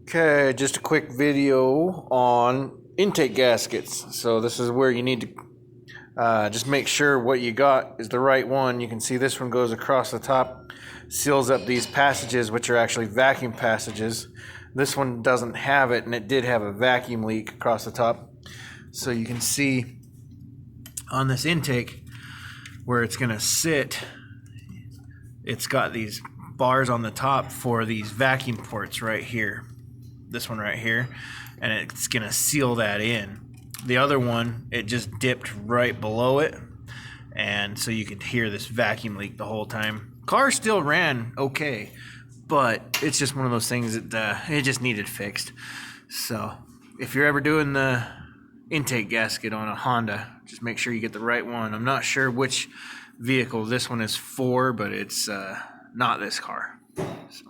Okay, just a quick video on intake gaskets. So this is where you need to just make sure what you got is the right one. You can see this one goes across the top, seals up these passages, which are actually vacuum passages. This one doesn't have it, and it did have a vacuum leak across the top. So you can see on this intake where it's going to sit, it's got these bars on the top for these vacuum ports right here. This one right here, and it's gonna seal that in. The other one, it just dipped right below it, and so you could hear this vacuum leak the whole time. Car still ran okay, but it's just one of those things that it just needed fixed. So if you're ever doing the intake gasket on a Honda, just make sure you get the right one. I'm not sure which vehicle this one is for, but it's not this car. So.